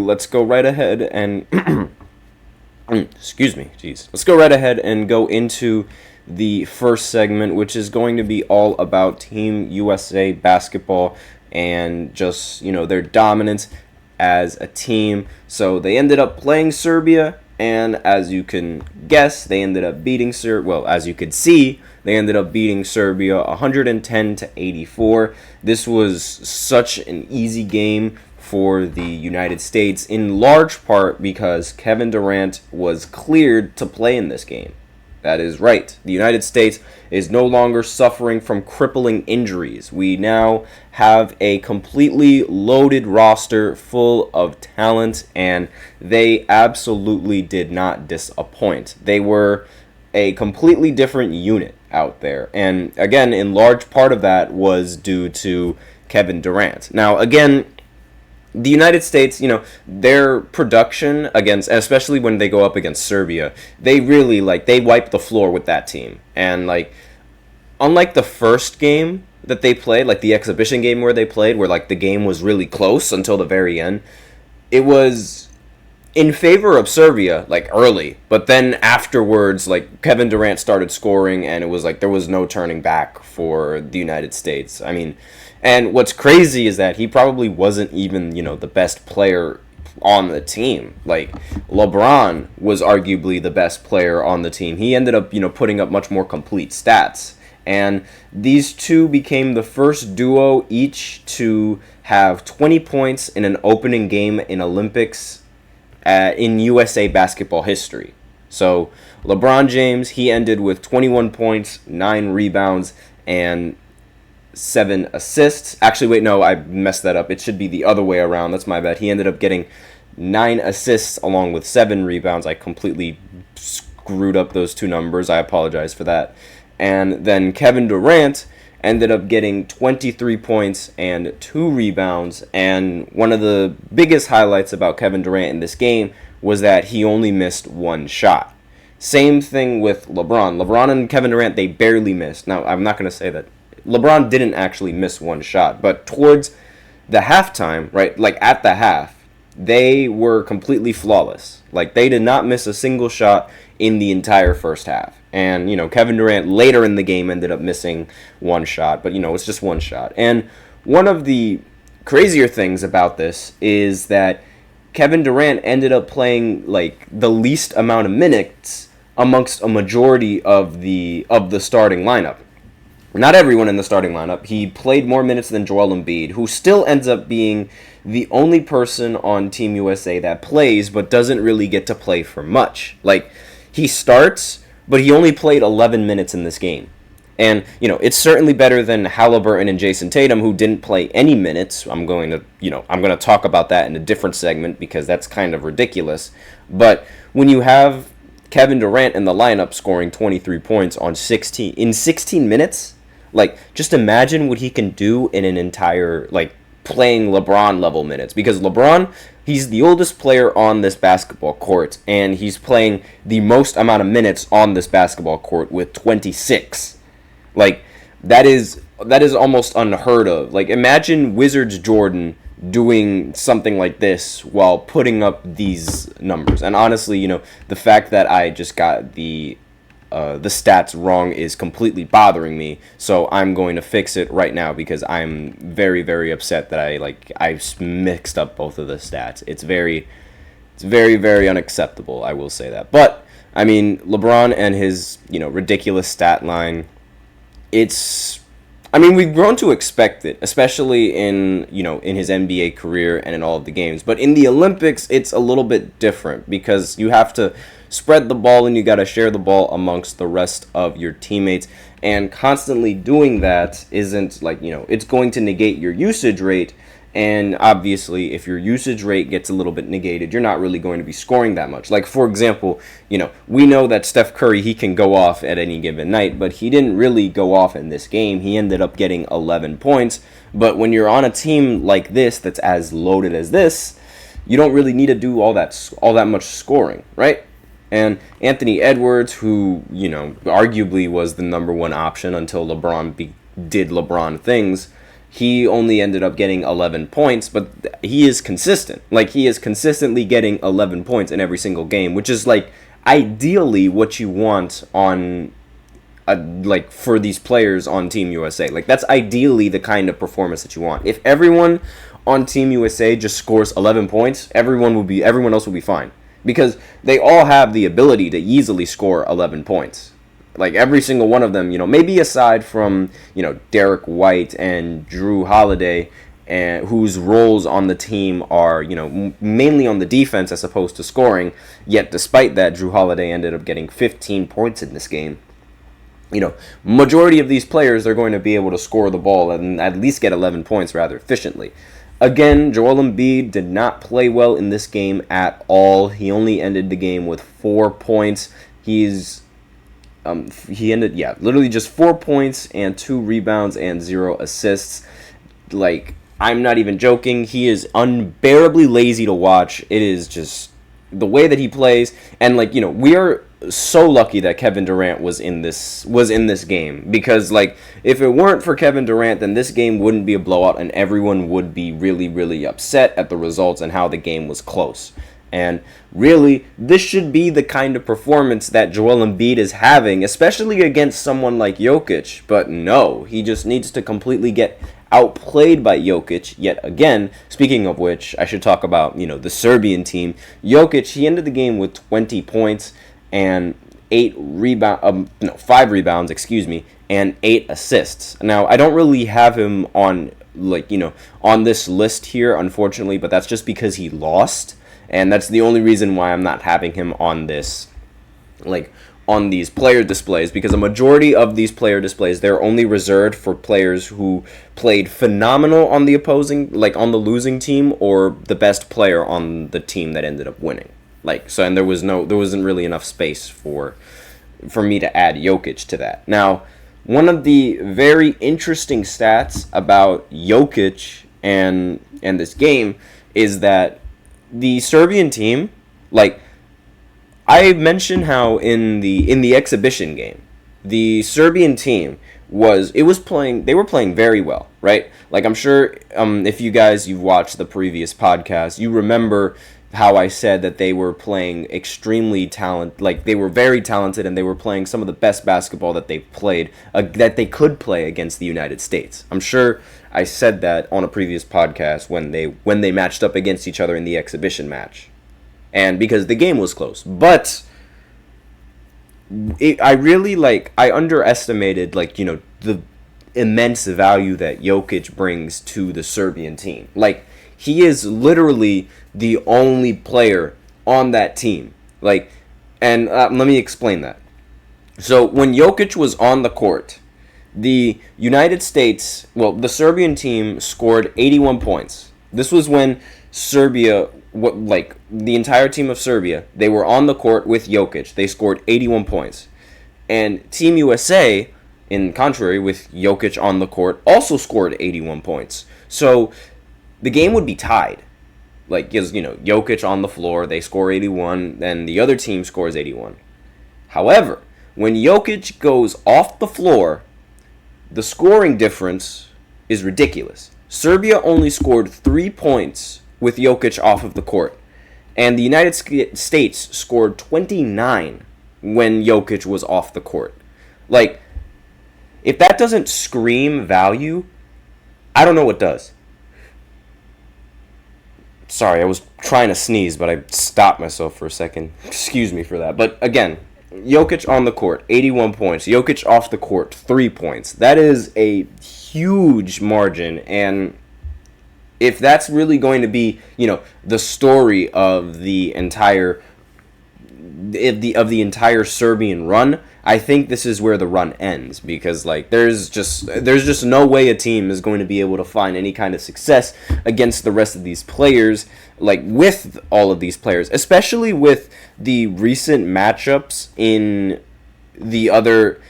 Let's go right ahead and excuse me, jeez. Let's go right ahead and go into the first segment, which is going to be all about Team USA basketball and just, their dominance as a team. So they ended up playing Serbia, and as you can guess, they ended up beating as you could see, they ended up beating Serbia 110-84. This was such an easy game for the United States, in large part because Kevin Durant was cleared to play in this game. That is right. The United States is no longer suffering from crippling injuries. We now have a completely loaded roster full of talent, and they absolutely did not disappoint. They were a completely different unit out there. And again, in large part of that was due to Kevin Durant. Now, again, the United States, their production against, especially when they go up against Serbia, they really, they wipe the floor with that team. And, unlike the first game that they played, the exhibition game where they played, where, the game was really close until the very end, it was in favor of Serbia, early. But then afterwards, Kevin Durant started scoring, and it was, there was no turning back for the United States. I mean, and what's crazy is that he probably wasn't even, the best player on the team. LeBron was arguably the best player on the team. He ended up, putting up much more complete stats. And these two became the first duo each to have 20 points in an opening game in Olympics in USA basketball history. So LeBron James, he ended with 21 points, 9 rebounds, and 7 assists. Actually, wait, no, I messed that up. It should be the other way around. That's my bad. He ended up getting 9 assists along with 7 rebounds. I completely screwed up those two numbers. I apologize for that. And then Kevin Durant ended up getting 23 points and 2 rebounds. And one of the biggest highlights about Kevin Durant in this game was that he only missed 1 shot. Same thing with LeBron. LeBron and Kevin Durant, they barely missed. Now, I'm not going to say that LeBron didn't actually miss 1 shot, but towards the halftime, right, at the half, they were completely flawless. They did not miss a single shot in the entire first half. And, Kevin Durant later in the game ended up missing 1 shot, but, it's just 1 shot. And one of the crazier things about this is that Kevin Durant ended up playing, the least amount of minutes amongst a majority of the starting lineup. Not everyone in the starting lineup. He played more minutes than Joel Embiid, who still ends up being the only person on Team USA that plays but doesn't really get to play for much. He starts, but he only played 11 minutes in this game. And, it's certainly better than Halliburton and Jason Tatum, who didn't play any minutes. I'm going to talk about that in a different segment because that's kind of ridiculous. But when you have Kevin Durant in the lineup scoring 23 points in 16 minutes, just imagine what he can do in an entire, playing LeBron level minutes. Because LeBron, he's the oldest player on this basketball court, and he's playing the most amount of minutes on this basketball court with 26. That is almost unheard of. Imagine Wizards Jordan doing something like this while putting up these numbers. And honestly, the fact that I just got the stats wrong is completely bothering me, so I'm going to fix it right now because I'm very, very upset that I mixed up both of the stats. It's very, very unacceptable, I will say that. But I mean, LeBron and his ridiculous stat line, we've grown to expect it, especially in his NBA career and in all of the games. But in the Olympics, it's a little bit different because you have to spread the ball and you got to share the ball amongst the rest of your teammates. And constantly doing that isn't it's going to negate your usage rate. And obviously, if your usage rate gets a little bit negated, you're not really going to be scoring that much. For example, we know that Steph Curry, he can go off at any given night, but he didn't really go off in this game. He ended up getting 11 points. But when you're on a team like this that's as loaded as this, you don't really need to do all that much scoring, right? And Anthony Edwards, who, arguably was the number 1 option until LeBron did LeBron things, he only ended up getting 11 points, but he is consistent. Like, he is consistently getting 11 points in every single game, which is, like, ideally what you want on, like, for these players on Team USA. Like, that's ideally the kind of performance that you want. If everyone on Team USA just scores 11 points, everyone else will be fine. Because they all have the ability to easily score 11 points. Like, every single one of them, maybe aside from, Derek White and Drew Holiday, and whose roles on the team are, mainly on the defense as opposed to scoring. Yet, despite that, Drew Holiday ended up getting 15 points in this game. Majority of these players are going to be able to score the ball and at least get 11 points rather efficiently. Again, Joel Embiid did not play well in this game at all. He only ended the game with 4 points. He ended, literally just 4 points and 2 rebounds and 0 assists. Like, I'm not even joking. He is unbearably lazy to watch. It is just the way that he plays. And, we are so lucky that Kevin Durant was in this game, because, like, if it weren't for Kevin Durant, then this game wouldn't be a blowout and everyone would be really, really upset at the results and how the game was close. And really, this should be the kind of performance that Joel Embiid is having, especially against someone like Jokic. But no, he just needs to completely get outplayed by Jokic yet again. Speaking of which, I should talk about, the Serbian team. Jokic, he ended the game with 20 points and 5 rebounds, and 8 assists. Now, I don't really have him on, on this list here, unfortunately, but that's just because he lost. And that's the only reason why I'm not having him on this, on these player displays, because a majority of these player displays, they're only reserved for players who played phenomenal on the on the losing team, or the best player on the team that ended up winning. And there wasn't really enough space for me to add Jokic to that. Now, one of the very interesting stats about Jokic and this game is that the Serbian team, I mentioned how in the exhibition game, the Serbian team they were playing very well, right? I'm sure if you've watched the previous podcast, you remember how I said that they were playing extremely talented, they were very talented, and they were playing some of the best basketball that they've played, that they could play against the United States. I'm sure I said that on a previous podcast when they matched up against each other in the exhibition match, and because the game was close. But I underestimated the immense value that Jokic brings to the Serbian team. He is literally the only player on that team. And let me explain that. So when Jokic was on the court, the United States, the Serbian team scored 81 points. This was when Serbia, the entire team of Serbia, they were on the court with Jokic. They scored 81 points. And Team USA, in contrary, with Jokic on the court, also scored 81 points. So the game would be tied. Because, Jokic on the floor, they score 81, then the other team scores 81. However, when Jokic goes off the floor, the scoring difference is ridiculous. Serbia only scored 3 points with Jokic off of the court, and the United States scored 29 when Jokic was off the court. If that doesn't scream value, I don't know what does. Sorry, I was trying to sneeze, but I stopped myself for a second. Excuse me for that. But again, Jokic on the court, 81 points. Jokic off the court, 3 points. That is a huge margin. And if that's really going to be, the story of the entire Serbian run, I think this is where the run ends, because there's just no way a team is going to be able to find any kind of success against the rest of these players, with all of these players, especially with the recent matchups in the other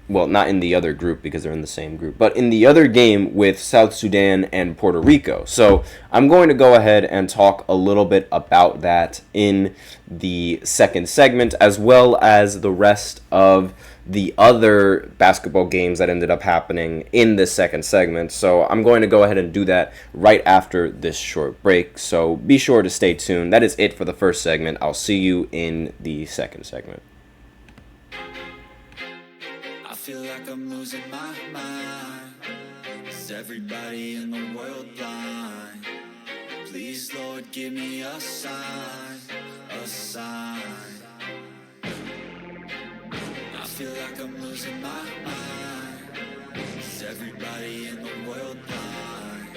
well, not in the other group because they're in the same group, but in the other game with South Sudan and Puerto Rico. So I'm going to go ahead and talk a little bit about that in the second segment, as well as the rest of the other basketball games that ended up happening in this second segment. So I'm going to go ahead and do that right after this short break. So be sure to stay tuned. That is it for the first segment. I'll see you in the second segment. Feel like I'm losing my mind. Is everybody in the world blind? Please, Lord, give me a sign, a sign. I feel like I'm losing my mind. Is everybody in the world blind?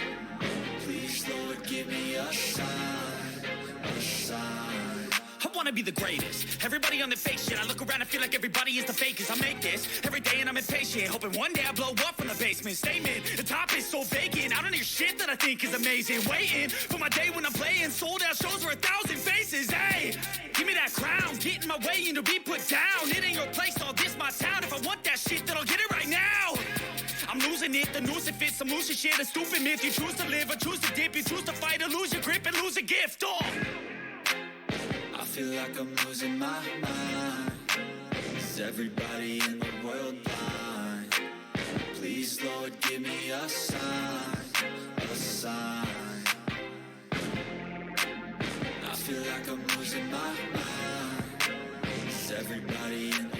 Please, Lord, give me a sign, a sign. I wanna be the greatest. Everybody on the fake shit. I look around and feel like everybody is the fakest. I make this every day and I'm impatient, hoping one day I blow up from the basement. Statement, the top is so vacant. I don't hear shit that I think is amazing. Waiting for my day when I'm playing sold out shows for 1,000 faces. Hey, give me that crown, get in my way and to be put down. It ain't your place, all this my town. If I want that shit, then I'll get it right now. I'm losing it, the noose it fits, some losing shit, a stupid myth. You choose to live or choose to dip, you choose to fight or lose your grip and lose a gift. Oh. I feel like I'm losing my mind. Is everybody in the world blind? Please, Lord, give me a sign, a sign. I feel like I'm losing my mind. Is everybody in the